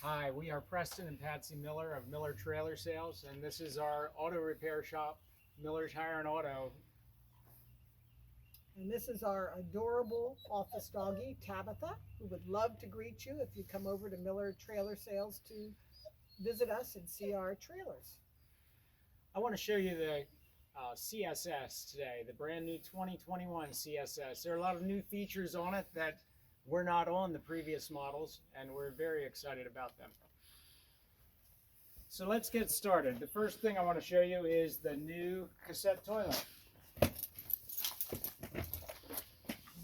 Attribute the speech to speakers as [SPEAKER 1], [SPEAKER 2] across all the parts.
[SPEAKER 1] Hi, we are Preston and Patsy Miller of Miller Trailer Sales, and this is our auto repair shop, Miller Tire and Auto.
[SPEAKER 2] And this is our adorable office doggie, Tabitha, who would love to greet you if you come over to Miller Trailer Sales to visit us and see our trailers.
[SPEAKER 1] I want to show you the CSS today, the brand new 2021 CSS. There are a lot of new features on it that were not on the previous models, and we're very excited about them. So let's get started. The first thing I want to show you is the new cassette toilet.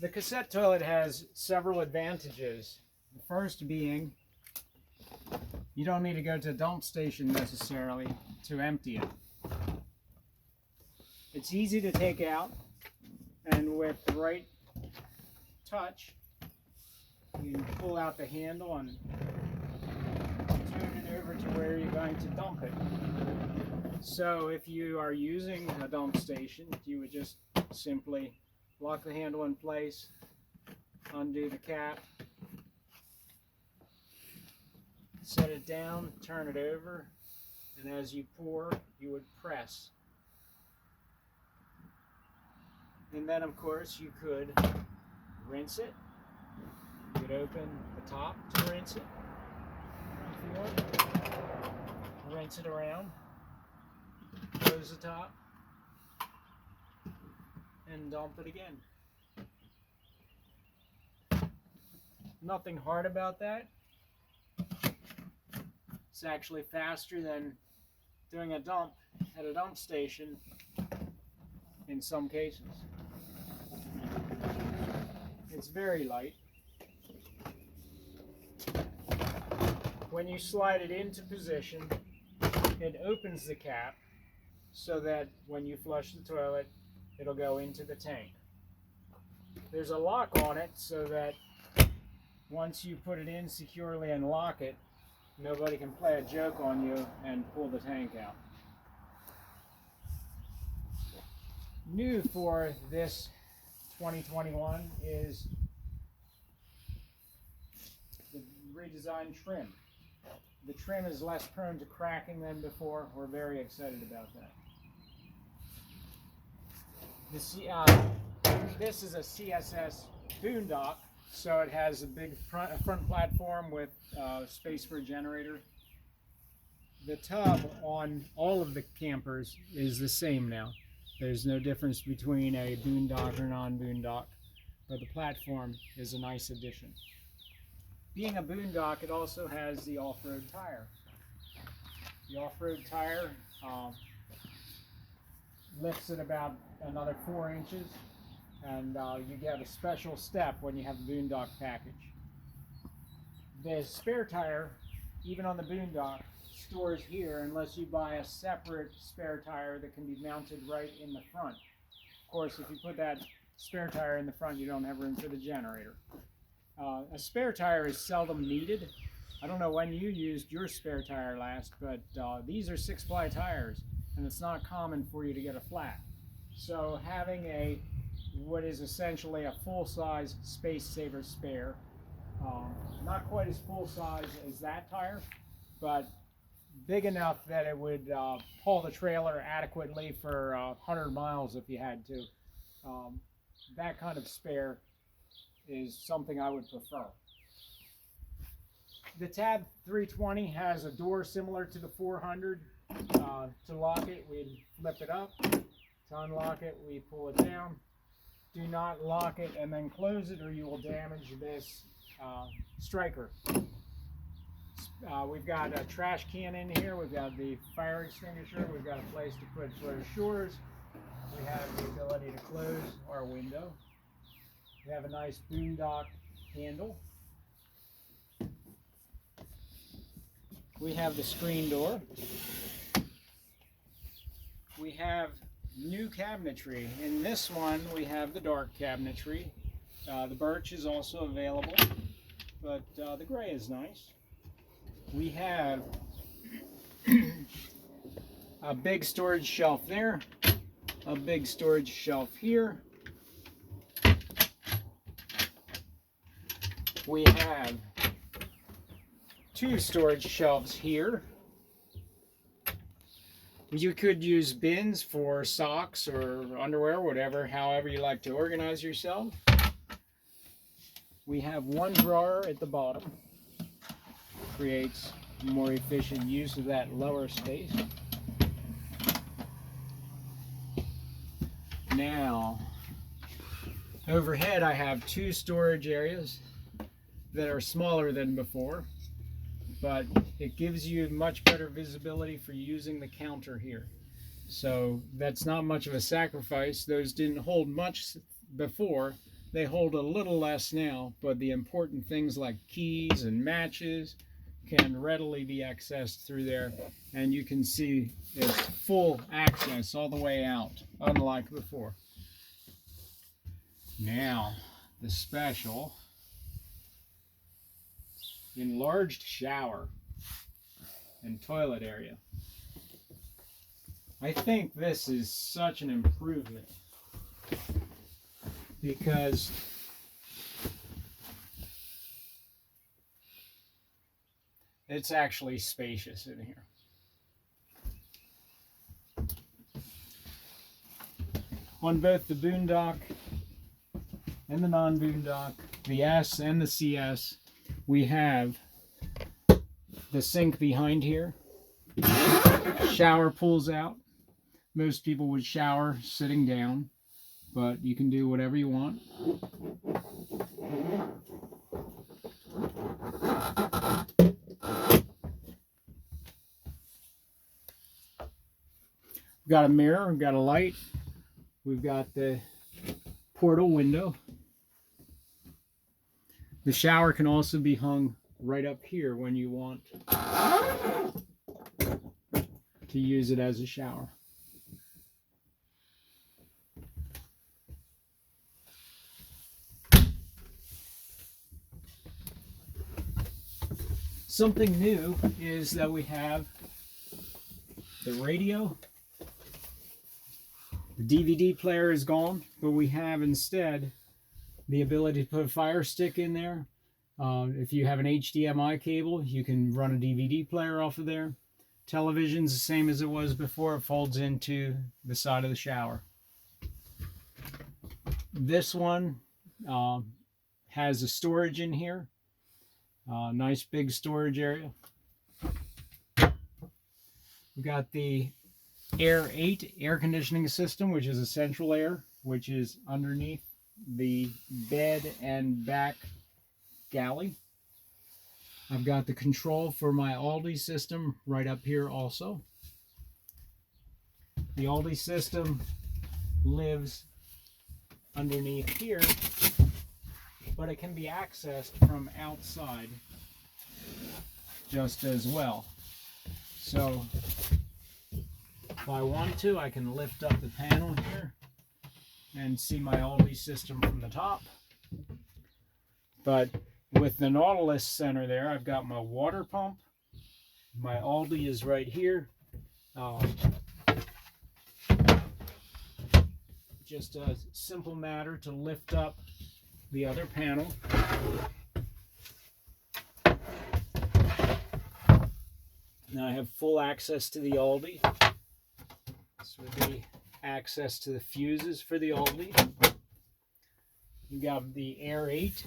[SPEAKER 1] The cassette toilet has several advantages. The first being you don't need to go to a dump station necessarily to empty it. It's easy to take out, and with the right touch you can pull out the handle and turn it over to where you're going to dump it. So if you are using a dump station, you would just simply lock the handle in place, undo the cap, set it down, turn it over, and as you pour, you would press. And then of course you could rinse it. You could open the top to rinse it, if you want. Rinse it around, close the top, and dump it again. Nothing hard about that. It's actually faster than doing a dump at a dump station in some cases. It's very light. When you slide it into position, it opens the cap so that when you flush the toilet, it'll go into the tank. There's a lock on it so that once you put it in securely and lock it, nobody can play a joke on you and pull the tank out. New for this 2021 is the redesigned trim. The trim is less prone to cracking than before. We're very excited about that. This is a CSS Boondock, so it has a big front platform with space for a generator. The tub on all of the campers is the same now. There's no difference between a Boondock or non-Boondock, but the platform is a nice addition. Being a Boondock, it also has the off-road tire. The off-road tire lifts it about another 4 inches, and you get a special step when you have the Boondock package. The spare tire, even on the Boondock, stores here unless you buy a separate spare tire that can be mounted right in the front. Of course, if you put that spare tire in the front, you don't have room for the generator. A spare tire is seldom needed. I don't know when you used your spare tire last, but these are 6-ply tires, and it's not common for you to get a flat. So having what is essentially a full-size space saver spare, not quite as full-size as that tire, but big enough that it would haul the trailer adequately for 100 miles if you had to. That kind of spare is something I would prefer. The Tab 320 has a door similar to the 400. To lock it, we'd flip it up. To unlock it, we pull it down. Do not lock it and then close it, or you will damage this striker. We've got a trash can in here. We've got the fire extinguisher. We've got a place to put brochures. We have the ability to close our window. We have a nice Boondock handle. We have the screen door. We have new cabinetry. In this one, we have the dark cabinetry. The birch is also available, but the gray is nice. We have a big storage shelf there, a big storage shelf here. We have 2 storage shelves here. You could use bins for socks or underwear, whatever, however you like to organize yourself. We have 1 drawer at the bottom. Creates more efficient use of that lower space. Now, overhead I have 2 storage areas that are smaller than before, but it gives you much better visibility for using the counter here. So that's not much of a sacrifice. Those didn't hold much before. They hold a little less now, but the important things like keys and matches can readily be accessed through there, and you can see it's full access all the way out, unlike before. Now, the special enlarged shower and toilet area. I think this is such an improvement because it's actually spacious in here. On both the Boondock and the non-Boondock, the S and the CS, we have the sink behind here. Shower pulls out. Most people would shower sitting down, but you can do whatever you want. We've got a mirror, we've got a light, we've got the portal window. The shower can also be hung right up here when you want to use it as a shower. Something new is that we have the radio. The DVD player is gone, but we have instead the ability to put a Fire Stick in there. If you have an HDMI cable, you can run a DVD player off of there. Television's the same as it was before. It folds into the side of the shower. This one has a storage in here. Nice big storage area. We've got the Air 8 air conditioning system, which is a central air, which is underneath the bed and back galley. I've got the control for my Aldi system right up here also. The Aldi system lives underneath here, but it can be accessed from outside just as well. So if I want to, I can lift up the panel here and see my Aldi system from the top. But with the Nautilus center there, I've got my water pump. My Aldi is right here. Just a simple matter to lift up the other panel. Now I have full access to the Aldi. This would be access to the fuses for the Aldi. You got the Air 8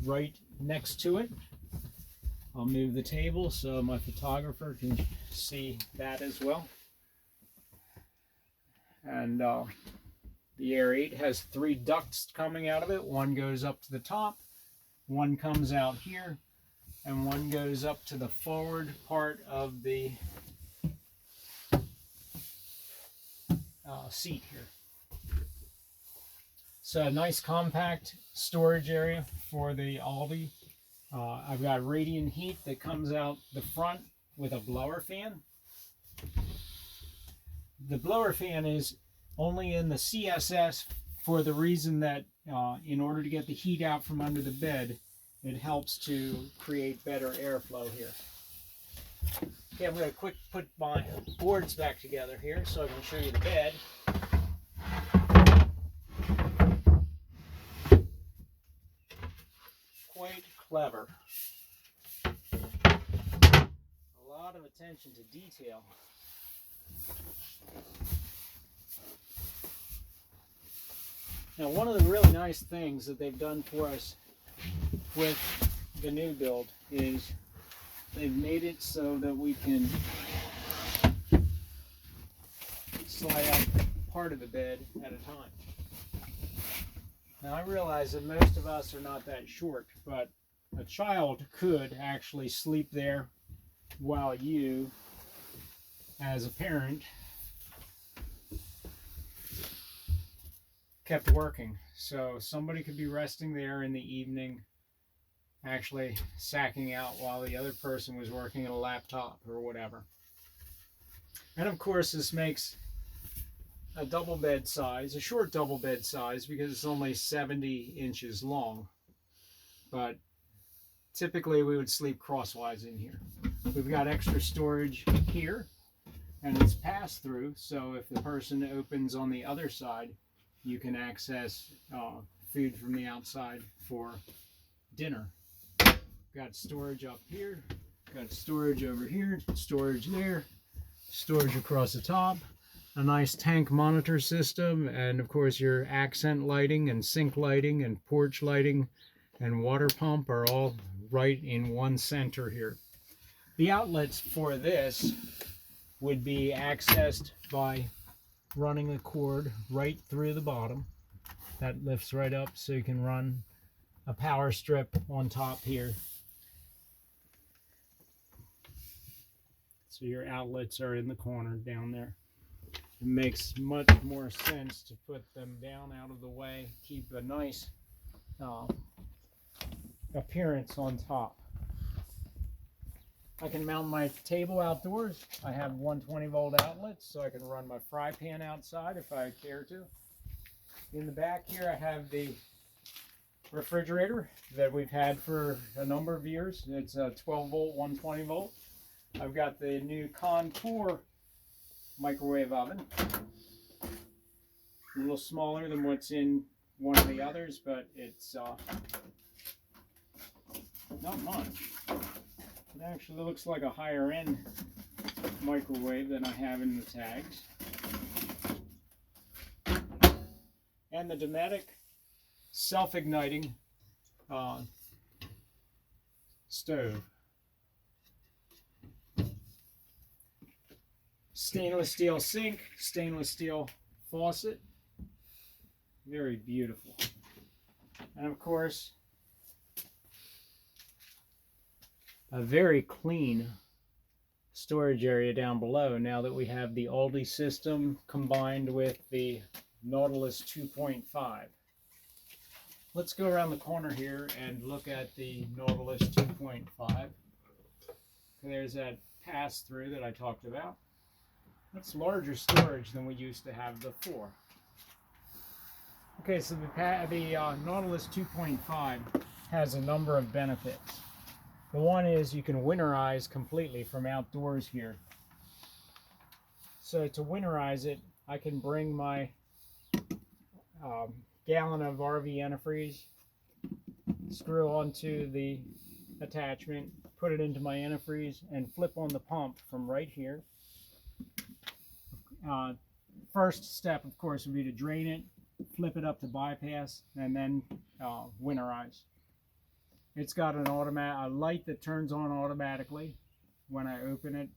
[SPEAKER 1] right next to it. I'll move the table so my photographer can see that as well. And the Air 8 has 3 ducts coming out of it. One goes up to the top, one comes out here, and one goes up to the forward part of the seat here. So a nice compact storage area for the Aldi. I've got radiant heat that comes out the front with a blower fan. The blower fan is only in the CSS for the reason that in order to get the heat out from under the bed, it helps to create better airflow here. Okay, I'm going to quick put my boards back together here so I can show you the bed. Quite clever. lot of attention to detail. Now, one of the really nice things that they've done for us with the new build is they've made it so that we can slide out part of the bed at a time. Now, I realize that most of us are not that short, but a child could actually sleep there while you, as a parent, kept working. So somebody could be resting there in the evening, actually sacking out while the other person was working at a laptop or whatever. And of course, this makes a double bed size, a short double bed size, because it's only 70 inches long. But typically we would sleep crosswise in here. We've got extra storage here, and it's pass through, so if the person opens on the other side, you can access food from the outside for dinner. Got storage up here, got storage over here, storage there, storage across the top, a nice tank monitor system, and of course your accent lighting and sink lighting and porch lighting and water pump are all right in one center here. The outlets for this would be accessed by running a cord right through the bottom. That lifts right up so you can run a power strip on top here. So your outlets are in the corner down there. It makes much more sense to put them down out of the way, keep a nice appearance on top. I can mount my table outdoors. I have 120 volt outlets, so I can run my fry pan outside if I care to. In the back here, I have the refrigerator that we've had for a number of years. It's a 12 volt, 120 volt. I've got the new Contour microwave oven. A little smaller than what's in one of the others, but it's not much. It actually looks like a higher end microwave than I have in the tags. And the Dometic self-igniting stove. Stainless steel sink, stainless steel faucet. Very beautiful. And of course, a very clean storage area down below now that we have the Aldi system combined with the Nautilus 2.5. Let's go around the corner here and look at the Nautilus 2.5. There's that pass-through that I talked about. That's larger storage than we used to have before. Okay, so the Nautilus 2.5 has a number of benefits. The one is you can winterize completely from outdoors here. So to winterize it, I can bring my gallon of RV antifreeze, screw onto the attachment, put it into my antifreeze, and flip on the pump from right here. First step, of course, would be to drain it, flip it up to bypass, and then winterize. It's got a light that turns on automatically when I open it.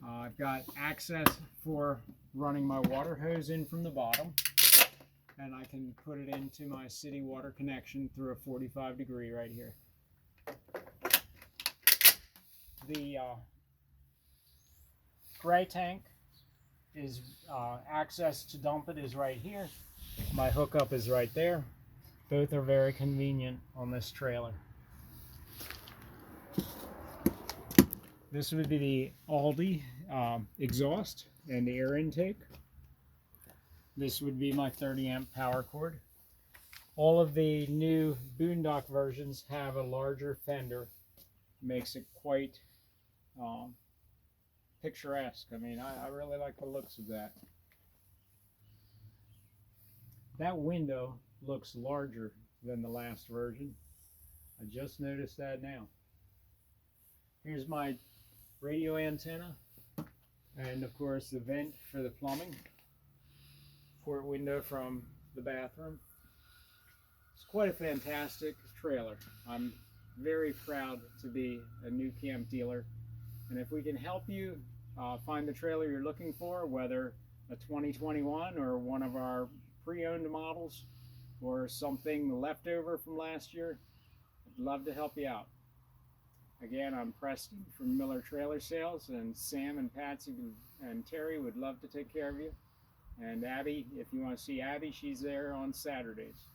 [SPEAKER 1] I've got access for running my water hose in from the bottom, and I can put it into my city water connection through a 45 degree right here. The gray tank is access to dump it is right here. My hookup is right there. Both are very convenient on this trailer. This would be the Aldi exhaust and the air intake. This would be my 30 amp power cord. All of the new Boondock versions have a larger fender. Makes it quite picturesque. I mean, I really like the looks of that. That window looks larger than the last version. I just noticed that now. Here's my radio antenna, and of course the vent for the plumbing. Port window from the bathroom. It's quite a fantastic trailer. I'm very proud to be a NuCamp dealer, and if we can help you find the trailer you're looking for, whether a 2021 or one of our pre-owned models or something left over from last year, I'd love to help you out. Again, I'm Preston from Miller Trailer Sales, and Sam and Patsy and Terry would love to take care of you. And Abby, if you want to see Abby, she's there on Saturdays.